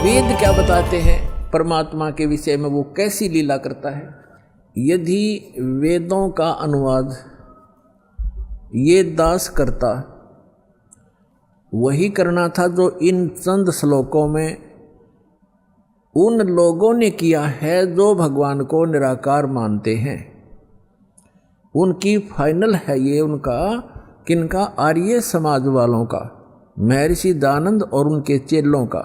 वेद क्या बताते हैं परमात्मा के विषय में, वो कैसी लीला करता है। यदि वेदों का अनुवाद ये दास करता, वही करना था जो इन चंद श्लोकों में उन लोगों ने किया है जो भगवान को निराकार मानते हैं। उनकी फाइनल है ये, उनका किनका, आर्य समाज वालों का, महर्षि दयानंद और उनके चेलों का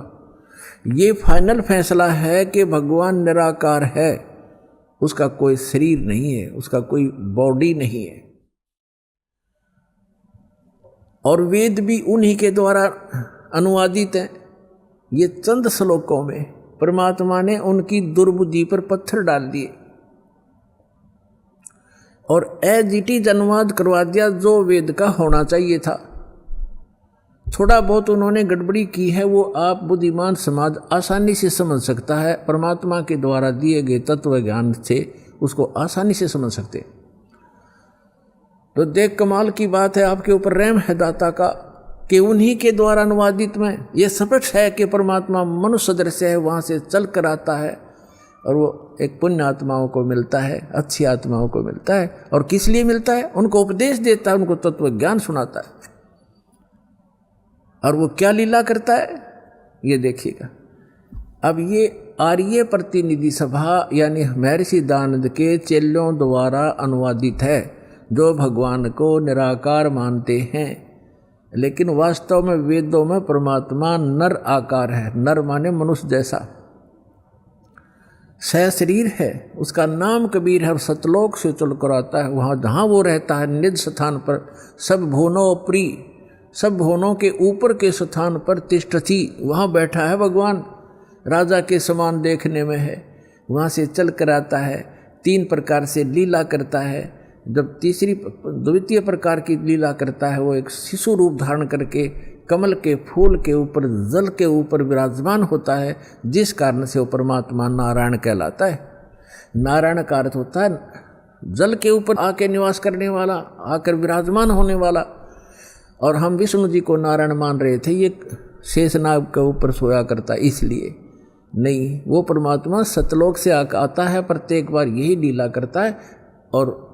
ये फाइनल फैसला है कि भगवान निराकार है, उसका कोई शरीर नहीं है, उसका कोई बॉडी नहीं है। और वेद भी उन्हीं के द्वारा अनुवादित हैं। ये चंद श्लोकों में परमात्मा ने उनकी दुर्बुद्धि पर पत्थर डाल दिए और एज इट इज अनुवाद करवा दिया जो वेद का होना चाहिए था। थोड़ा बहुत उन्होंने गड़बड़ी की है, वो आप बुद्धिमान समाज आसानी से समझ सकता है। परमात्मा के द्वारा दिए गए तत्व ज्ञान से उसको आसानी से समझ सकते। तो देख, कमाल की बात है, आपके ऊपर रहम है दाता का कि उन्हीं के द्वारा अनुवादित में ये स्पष्ट है कि परमात्मा मनुष्य सदृश है, वहाँ से चल कर आता है और वो एक पुण्य आत्माओं को मिलता है, अच्छी आत्माओं को मिलता है। और किस लिए मिलता है? उनको उपदेश देता है, उनको तत्व ज्ञान सुनाता है। और वो क्या लीला करता है ये देखिएगा। अब ये आर्य प्रतिनिधि सभा यानी महर्षि दयानंद के चेलों द्वारा अनुवादित है, जो भगवान को निराकार मानते हैं। लेकिन वास्तव में वेदों में परमात्मा नर आकार है। नर माने मनुष्य जैसा, सहशरीर है। उसका नाम कबीर है और सतलोक से चल कर आता है। वहाँ जहाँ वो रहता है निज स्थान पर, सब भुवनों प्री, सब भुवनों के ऊपर के स्थान पर तिष्ठति, वहाँ बैठा है भगवान, राजा के समान देखने में है। वहाँ से चल कर आता है, 3 प्रकार से लीला करता है। जब द्वितीय प्रकार की लीला करता है, वो एक शिशु रूप धारण करके कमल के फूल के ऊपर, जल के ऊपर विराजमान होता है, जिस कारण से वो परमात्मा नारायण कहलाता है। नारायण का अर्थ होता है जल के ऊपर आके निवास करने वाला, आकर विराजमान होने वाला। और हम विष्णु जी को नारायण मान रहे थे, ये शेषनाग के ऊपर सोया करता, इसलिए नहीं, वो परमात्मा सतलोक से आता है, प्रत्येक बार यही लीला करता है और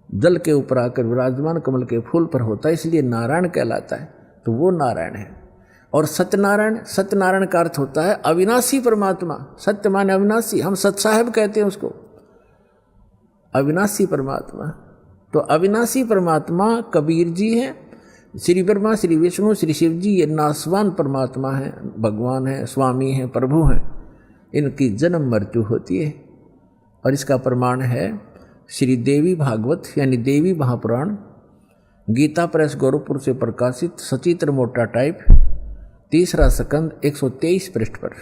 जल के ऊपर आकर विराजमान कमल के फूल पर होता है, इसलिए नारायण कहलाता है। तो वो नारायण है। और सत्यनारायण, सत्यनारायण का अर्थ होता है अविनाशी परमात्मा। सत्य माने अविनाशी, हम सत साहेब कहते हैं उसको, अविनाशी परमात्मा। तो अविनाशी परमात्मा कबीर जी हैं, श्री ब्रह्मा, श्री विष्णु, श्री शिव जी ये नासवान परमात्मा हैं, भगवान हैं, स्वामी हैं, प्रभु हैं। इनकी जन्म मृत्यु होती है। और इसका प्रमाण है श्री देवी भागवत यानी देवी महापुराण, गीता प्रेस गोरखपुर से प्रकाशित, सचित्र मोटा टाइप, 3रा स्कंद 123 पृष्ठ पर।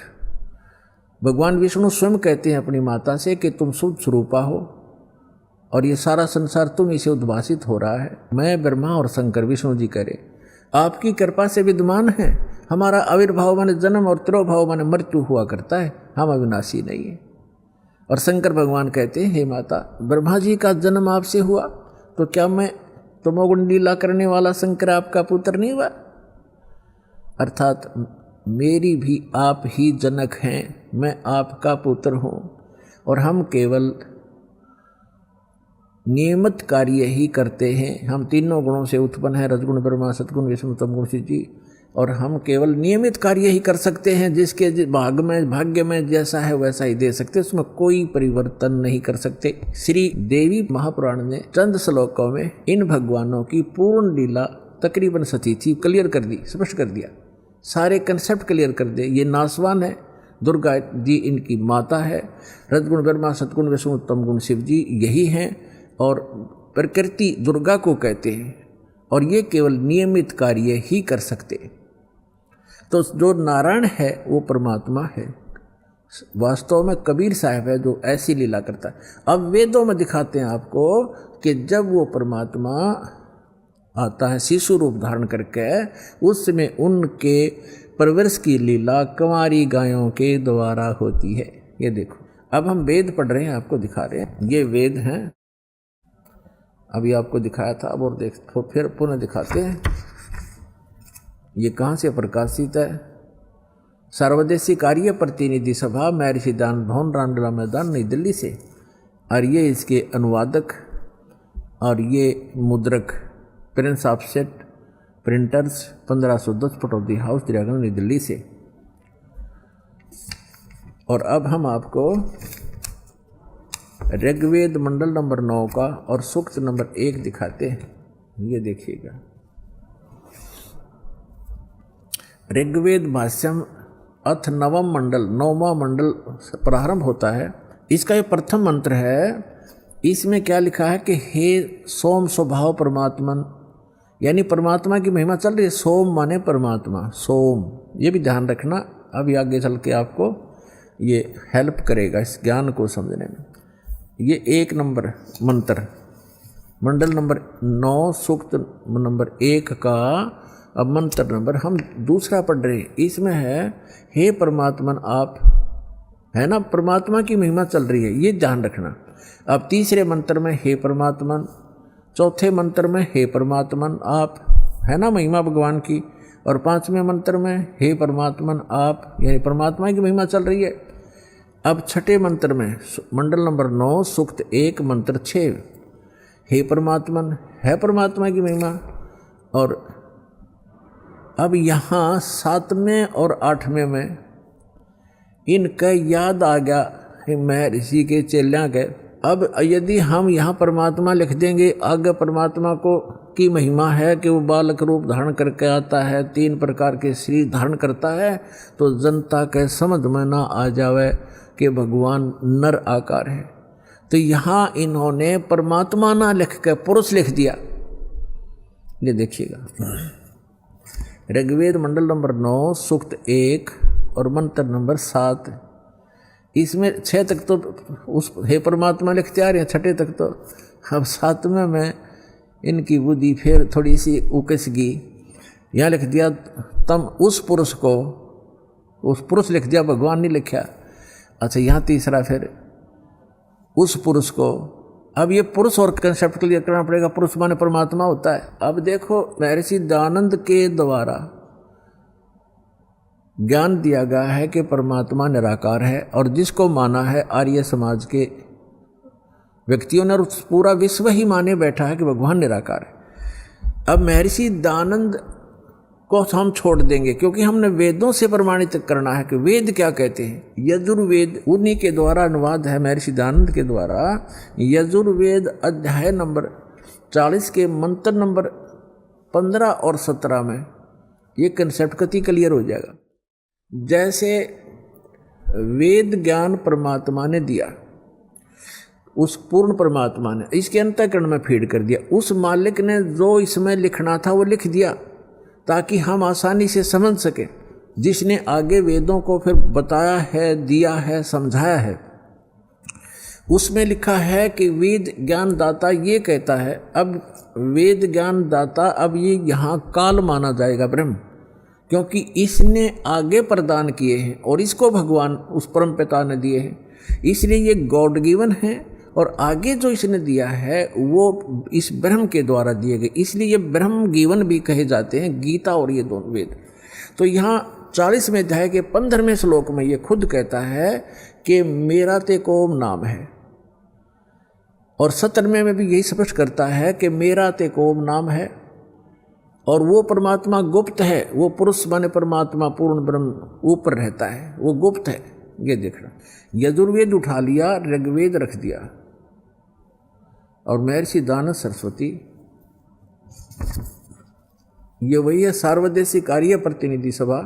भगवान विष्णु स्वयं कहते हैं अपनी माता से कि तुम शुद्ध स्वरूपा हो और ये सारा संसार तुम इसे उद्भासित हो रहा है। मैं ब्रह्मा और शंकर, विष्णु जी करे, आपकी कृपा से विद्यमान है। हमारा आविर्भाव माने जन्म और तिरोभाव माने मृत्यु हुआ करता है, हम अविनाशी नहीं है। और शंकर भगवान कहते हैं, हे माता, ब्रह्मा जी का जन्म आपसे हुआ, तो क्या मैं तमोगुण लीला करने वाला शंकर आपका पुत्र नहीं हुआ? अर्थात मेरी भी आप ही जनक हैं, मैं आपका पुत्र हूँ और हम केवल नियमित कार्य ही करते हैं। हम तीनों गुणों से उत्पन्न हैं, रजगुण ब्रह्मा, सतगुण विष्णु, तमगुण शिव जी, और हम केवल नियमित कार्य ही कर सकते हैं। जिसके भाग्य में जैसा है वैसा ही दे सकते, उसमें कोई परिवर्तन नहीं कर सकते। श्री देवी महापुराण ने चंद श्लोकों में इन भगवानों की पूर्ण लीला तकरीबन सतीथी क्लियर कर दी, स्पष्ट कर दिया, सारे कंसेप्ट क्लियर कर दिए। ये नासवान है, दुर्गा जी इनकी माता है, रजगुण ब्रह्मा, सतगुण विष्णु, तमगुण शिव जी यही हैं और प्रकृति दुर्गा को कहते हैं, और ये केवल नियमित कार्य ही कर सकते। तो जो नारायण है वो परमात्मा है, वास्तव में कबीर साहब है जो ऐसी लीला करता है। अब वेदों में दिखाते हैं आपको कि जब वो परमात्मा आता है शिशु रूप धारण करके, उस समय उनके परवरिश की लीला कुंवारी गायों के द्वारा होती है। ये देखो, अब हम वेद पढ़ रहे हैं, आपको दिखा रहे हैं, ये वेद हैं। अभी आपको दिखाया था, अब और देख तो फिर पुनः दिखाते हैं। ये कहाँ से प्रकाशित है? सर्वदेशी कार्य प्रतिनिधि सभा, महर्षि दान भवन, रामलीला मैदान, नई दिल्ली से। और ये इसके अनुवादक और ये मुद्रक Prince offset printers 1510 Pataudi house, Daryaganj, नई दिल्ली से। और अब हम आपको ऋग्वेद मंडल नंबर 9 का और सूक्त नंबर 1 दिखाते हैं। ये देखिएगा, ऋग्वेद भाष्यम अथ नवम मंडल, 9वां मंडल प्रारंभ होता है। इसका ये प्रथम मंत्र है। इसमें क्या लिखा है कि हे सोम स्वभाव परमात्मन, यानी परमात्मा की महिमा चल रही है। सोम माने परमात्मा, सोम, ये भी ध्यान रखना, अभी आगे चल के आपको ये हेल्प करेगा इस ज्ञान को समझने में। ये 1 नंबर मंत्र, मंडल नंबर 9 सूक्त नंबर 1 का अब मंत्र नंबर हम दूसरा पढ़ रहे हैं। इसमें है हे परमात्मन आप, है ना, परमात्मा की महिमा चल रही है, ये ध्यान रखना। अब तीसरे मंत्र में हे परमात्मन, चौथे मंत्र में हे परमात्मन आप, है ना, महिमा भगवान की। और 5वें मंत्र में हे परमात्मन आप, यानी परमात्मा की महिमा चल रही है। अब छठे मंत्र में मंडल नंबर 9 सूक्त 1 मंत्र 6, हे परमात्मन, है परमात्मा की महिमा। और अब यहाँ 7वें और 8वें में इनका याद आ गया महर्षि के चेलियाँ के। अब यदि हम यहाँ परमात्मा लिख देंगे, आगे परमात्मा को की महिमा है कि वो बालक रूप धारण करके आता है, 3 प्रकार के शरीर धारण करता है, तो जनता के समझ में ना आ जावे कि भगवान नर आकार है। तो यहाँ इन्होंने परमात्मा ना लिख के पुरुष लिख दिया। ये देखिएगा, ऋग्वेद मंडल नंबर 9 सूक्त 1 और मंत्र नंबर 7, इसमें 6 तक तो उस हे परमात्मा लिखते आ रहे हैं, 6 तक तो। अब 7वें में इनकी बुद्धि फिर थोड़ी सी उकस गई, यहाँ लिख दिया तम उस पुरुष को, उस पुरुष लिख दिया, भगवान नहीं लिखा। अच्छा, यहाँ तीसरा फिर उस पुरुष को। अब ये पुरुष और कंसेप्ट क्लियर करना पड़ेगा, पुरुष माने परमात्मा होता है। अब देखो महर्षि दयानंद के द्वारा ज्ञान दिया गया है कि परमात्मा निराकार है, और जिसको माना है आर्य समाज के व्यक्तियों ने, और पूरा विश्व ही माने बैठा है कि भगवान निराकार है। अब महर्षि दयानंद को हम छोड़ देंगे, क्योंकि हमने वेदों से प्रमाणित करना है कि वेद क्या कहते हैं। यजुर्वेद उन्हीं के द्वारा अनुवाद है, महर्षि दयानंद के द्वारा। यजुर्वेद अध्याय नंबर 40 के मंत्र नंबर 15 और 17 में ये कंसेप्ट कति क्लियर हो जाएगा। जैसे वेद ज्ञान परमात्मा ने दिया, उस पूर्ण परमात्मा ने इसके अंतःकरण में फीड कर दिया। उस मालिक ने जो इसमें लिखना था वो लिख दिया, ताकि हम आसानी से समझ सकें। जिसने आगे वेदों को फिर बताया है, दिया है, समझाया है, उसमें लिखा है कि वेद ज्ञान दाता ये कहता है। अब वेद ज्ञान दाता, अब ये यहाँ काल माना जाएगा ब्रह्म, क्योंकि इसने आगे प्रदान किए हैं और इसको भगवान उस परम पिता ने दिए हैं, इसलिए ये गॉड गिवन है। और आगे जो इसने दिया है वो इस ब्रह्म के द्वारा दिए गए, इसलिए ये ब्रह्म गिवन भी कहे जाते हैं, गीता और ये दोनों वेद। तो यहाँ 40वें अध्याय के 15वें श्लोक में ये खुद कहता है कि मेरा ते कोम नाम है, और 17वें में भी यही स्पष्ट करता है कि मेरा ते कोम नाम है। और वो परमात्मा गुप्त है, वो पुरुष माने परमात्मा पूर्ण ब्रह्म ऊपर रहता है, वो गुप्त है। ये देखना, यजुर्वेद उठा लिया, ऋग्वेद रख दिया, और महर्षि दयानंद सरस्वती ये वही है। सार्वदेशी कार्य प्रतिनिधि सभा,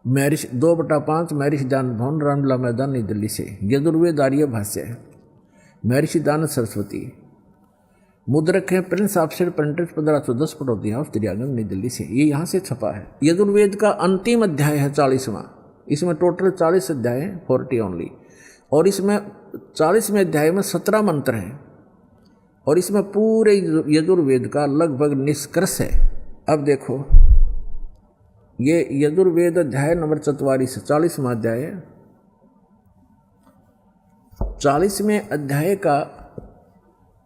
महर्षि 2/5 महर्षि दयानंद भवन, रामलीला मैदान, नई दिल्ली से। यजुर्वेद आर्य भाष्य है, महर्षि दयानंद सरस्वती। मुद्रक है Prince offset printers 1510 Pataudi house, Daryaganj, नई दिल्ली से। ये यहाँ से छपा है। यजुर्वेद का अंतिम अध्याय है 40वां। इसमें टोटल 40 अध्याय हैं, 40 ओनली। और इसमें 40वें अध्याय में 17 मंत्र हैं, और इसमें पूरे यजुर्वेद का लगभग निष्कर्ष है। अब देखो, ये यजुर्वेद अध्याय नंबर 44 40वां अध्याय है। 40वें अध्याय का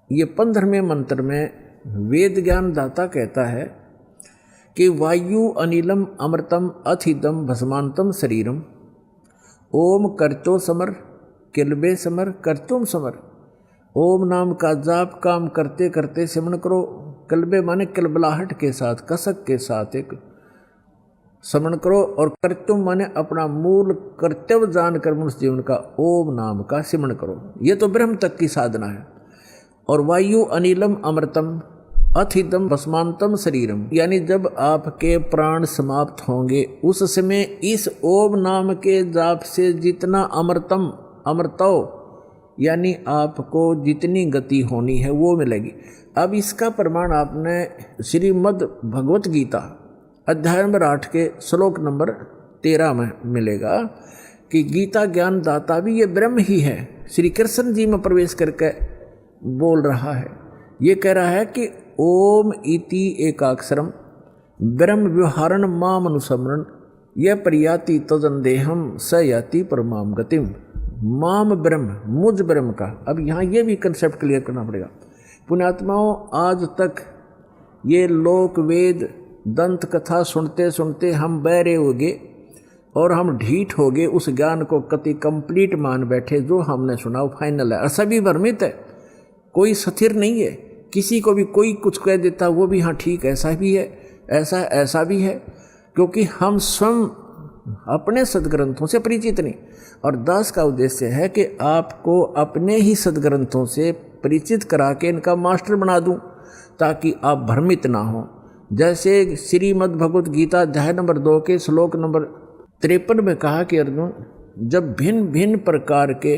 ये 15वें मंत्र में वेद ज्ञान दाता कहता है कि वायु अनिलम अमृतम अथिदम भस्मांतम शरीरम। ओम करतो समर किलबे समर करतुम समर। ओम नाम का जाप काम करते करते सिमरण करो। कलबे माने कलबलाहट के साथ, कसक के साथ एक स्मरण करो। और कर्तव्य माने अपना मूल कर्तव्य जानकर मनुष्य जीवन का ओम नाम का सिमरण करो। ये तो ब्रह्म तक की साधना है। और वायु अनिलम अमृतम अथिदम भस्मांतम शरीरम, यानी जब आपके प्राण समाप्त होंगे उस समय इस ओम नाम के जाप से जितना अमृतम अमृतो, यानी आपको जितनी गति होनी है वो मिलेगी। अब इसका प्रमाण आपने श्रीमद् भगवत गीता अध्याय नंबर 8 के श्लोक नंबर 13 में मिलेगा कि गीता ज्ञान दाता भी ये ब्रह्म ही है। श्री कृष्ण जी में प्रवेश करके बोल रहा है। ये कह रहा है कि ओम इति एकाक्षरम ब्रह्म व्यवहारण माम अनुसमरण यह प्रयाति तजन देहम स याति परमाम गतिम। माम ब्रह्म, मुझ ब्रह्म का। अब यहाँ ये भी कंसेप्ट क्लियर करना पड़ेगा। पुण्यात्माओं, आज तक ये लोक वेद दंत कथा सुनते सुनते हम बहरे हो गए और हम ढीठ हो गए। उस ज्ञान को कति कंप्लीट मान बैठे, जो हमने सुना वो फाइनल है। और सभी भ्रमित है, कोई स्थिर नहीं है। किसी को भी कोई कुछ कह देता वो भी हाँ ठीक ऐसा भी है, ऐसा भी है, क्योंकि हम स्वयं अपने सदग्रंथों से परिचित नहीं। और दास का उद्देश्य है कि आपको अपने ही सदग्रंथों से परिचित करा के इनका मास्टर बना दूं, ताकि आप भ्रमित ना हो। जैसे श्रीमद् भगवत गीता अध्याय नंबर 2 के श्लोक नंबर 53 में कहा कि अर्जुन, जब भिन्न भिन्न प्रकार के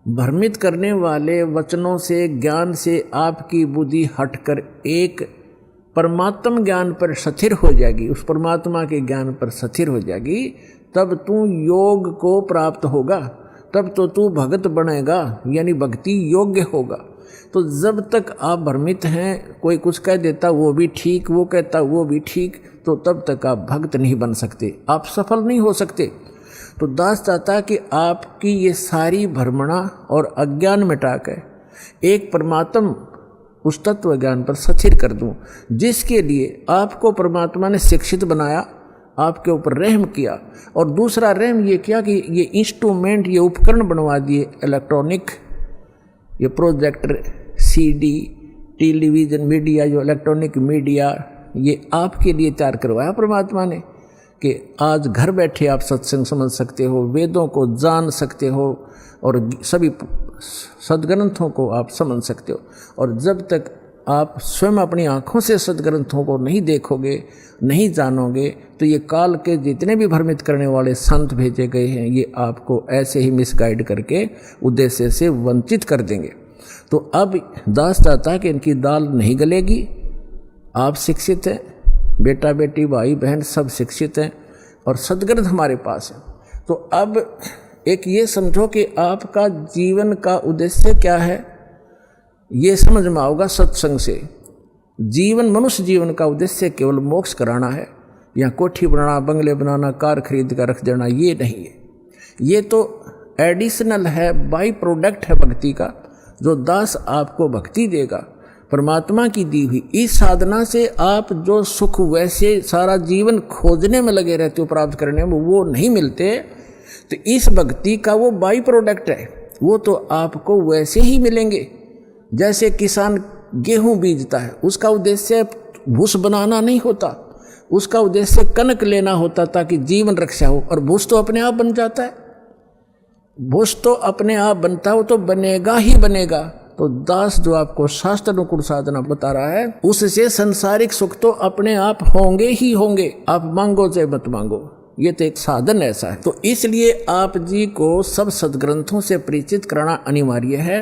भ्रमित करने वाले वचनों से, ज्ञान से आपकी बुद्धि हटकर एक परमात्म ज्ञान पर स्थिर हो जाएगी, उस परमात्मा के ज्ञान पर स्थिर हो जाएगी, तब तू योग को प्राप्त होगा, तब तो तू भगत बनेगा, यानी भक्ति योग्य होगा। तो जब तक आप भ्रमित हैं, कोई कुछ कह देता वो भी ठीक, वो कहता वो भी ठीक, तो तब तक आप भक्त नहीं बन सकते, आप सफल नहीं हो सकते। तो दास चाहता कि आपकी ये सारी भ्रमणा और अज्ञान मिटाकर एक परमात्म उस तत्व ज्ञान पर स्थिर कर दूं, जिसके लिए आपको परमात्मा ने शिक्षित बनाया, आपके ऊपर रहम किया। और दूसरा रहम ये किया कि ये इंस्ट्रूमेंट, ये उपकरण बनवा दिए, इलेक्ट्रॉनिक, ये प्रोजेक्टर, सीडी, टेलीविज़न मीडिया, जो इलेक्ट्रॉनिक मीडिया, ये आपके लिए तैयार करवाया परमात्मा ने कि आज घर बैठे आप सत्संग समझ सकते हो, वेदों को जान सकते हो और सभी सदग्रंथों को आप समझ सकते हो। और जब तक आप स्वयं अपनी आँखों से सदग्रंथों को नहीं देखोगे, नहीं जानोगे, तो ये काल के जितने भी भ्रमित करने वाले संत भेजे गए हैं, ये आपको ऐसे ही मिसगाइड करके उद्देश्य से वंचित कर देंगे। तो अब दास चाहता कि इनकी दाल नहीं गलेगी। आप शिक्षित हैं, बेटा बेटी भाई बहन सब शिक्षित हैं और सदग्रंथ हमारे पास है। तो अब एक ये समझो कि आपका जीवन का उद्देश्य क्या है, ये समझ में आओगा सत्संग से। जीवन, मनुष्य जीवन का उद्देश्य केवल मोक्ष कराना है, या कोठी बनाना, बंगले बनाना, कार खरीद कर रख देना, ये नहीं है। ये तो एडिशनल है, बाई प्रोडक्ट है भक्ति का, जो दास आपको भक्ति देगा परमात्मा की दी हुई। इस साधना से आप जो सुख वैसे सारा जीवन खोजने में लगे रहते हो, प्राप्त करने में, वो नहीं मिलते। तो इस भक्ति का वो बाई प्रोडक्ट है, वो तो आपको वैसे ही मिलेंगे। जैसे किसान गेहूं बीजता है, उसका उद्देश्य भूस बनाना नहीं होता, उसका उद्देश्य कनक लेना होता ताकि जीवन रक्षा हो। और भूस तो अपने आप बन जाता है, भूस तो अपने आप बनता हो, तो बनेगा ही बनेगा। तो दास जो आपको शास्त्र अनुकूल साधना बता रहा है, उससे संसारिक सुख तो अपने आप होंगे ही होंगे, आप मांगो चाहे मत मांगो। ये तो एक साधन ऐसा है। तो इसलिए आप जी को सब सदग्रंथों से परिचित कराना अनिवार्य है।